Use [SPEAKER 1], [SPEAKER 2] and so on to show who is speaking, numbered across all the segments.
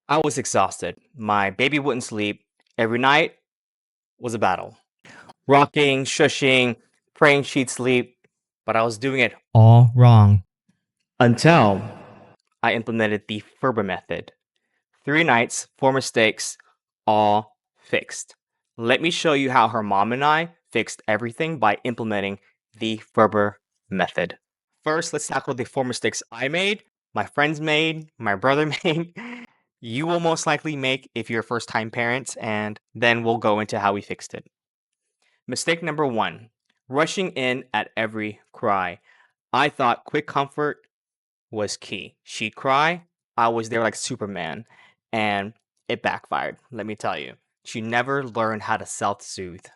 [SPEAKER 1] I was exhausted. My baby wouldn't sleep. Every night was a battle. Rocking, shushing, praying she'd sleep, but I was doing it all wrong. Until I implemented the Ferber method. 3 nights, 4 mistakes, all fixed. Let me show you how her mom and I fixed everything by implementing the Ferber method. First, let's tackle the 4 mistakes I made, my friends made, my brother made. You will most likely make if you're a first time parent, and then we'll go into how we fixed it. Mistake number one, rushing in at every cry. I thought quick comfort was key. She'd cry, I was there like Superman, and it backfired, let me tell you. She never learned how to self soothe.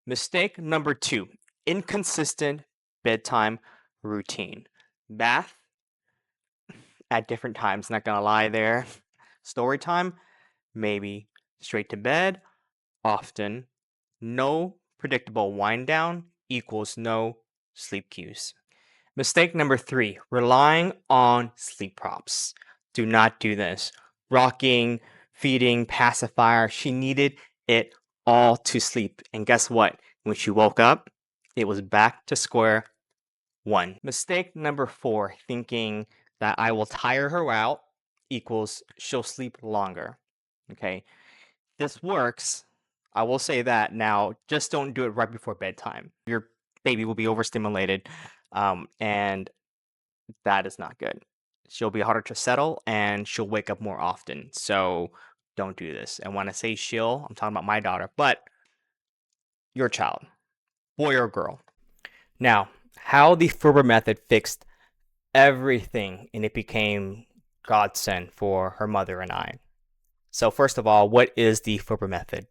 [SPEAKER 1] Mistake number two, inconsistent bedtime routine. Bath at different times, not gonna lie there. Story time, maybe. Straight to bed, often. No predictable wind down equals no sleep cues. Mistake number three, relying on sleep props. Do not do this. Rocking, feeding, pacifier. She needed it all to sleep. And guess what? When she woke up, it was back to square one. Mistake number four, thinking that I will tire her out equals she'll sleep longer. Okay. This works. I will say that. Now, just don't do it right before bedtime. Your baby will be overstimulated, and that is not good. She'll be harder to settle and she'll wake up more often. So don't do this. And when I say she'll, I'm talking about my daughter, but your child, boy or girl. Now, how the Ferber method fixed everything and it became godsend for her mother and I. So, first of all, what is the Ferber method?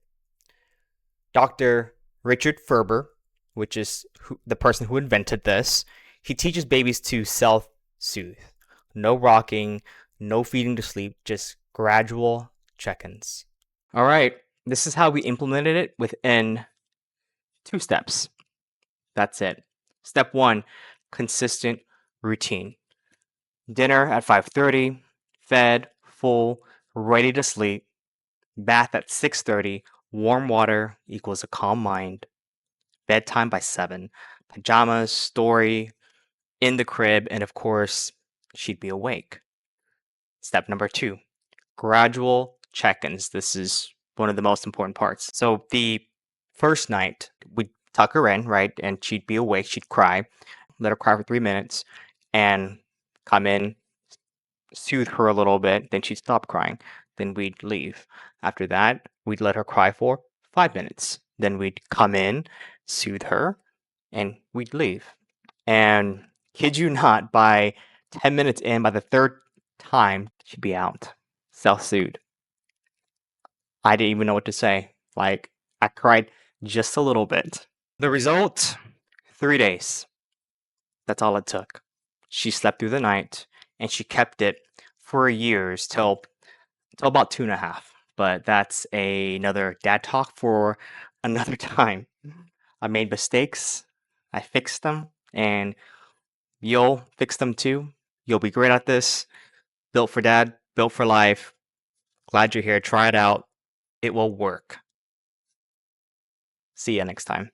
[SPEAKER 1] Dr. Richard Ferber, which is the person who invented this, he teaches babies to self soothe. No rocking, no feeding to sleep, just gradual check ins. All right, this is how we implemented it within 2 steps. That's it. Step one, consistent routine. Dinner at 5:30, fed, full, ready to sleep. Bath at 6:30, warm water equals a calm mind. Bedtime by 7. Pajamas, story, in the crib, and of course, she'd be awake. Step number two, gradual check-ins. This is one of the most important parts. So the first night, we'd tuck her in, right? And she'd be awake, she'd cry, let her cry for 3 minutes, and come in, soothe her a little bit, then she'd stop crying. Then we'd leave. After that, we'd let her cry for 5 minutes. Then we'd come in, soothe her, and we'd leave. And kid you not, by 10 minutes in, by the third time, she'd be out, self soothed. I didn't even know what to say. Like, I cried just a little bit. The result 3 days. That's all it took. She slept through the night and she kept it for years till about 2.5. But that's another dad talk for another time. I made mistakes, I fixed them, and you'll fix them too. You'll be great at this. Built for dad, built for life. Glad you're here. Try it out. It will work. See ya next time.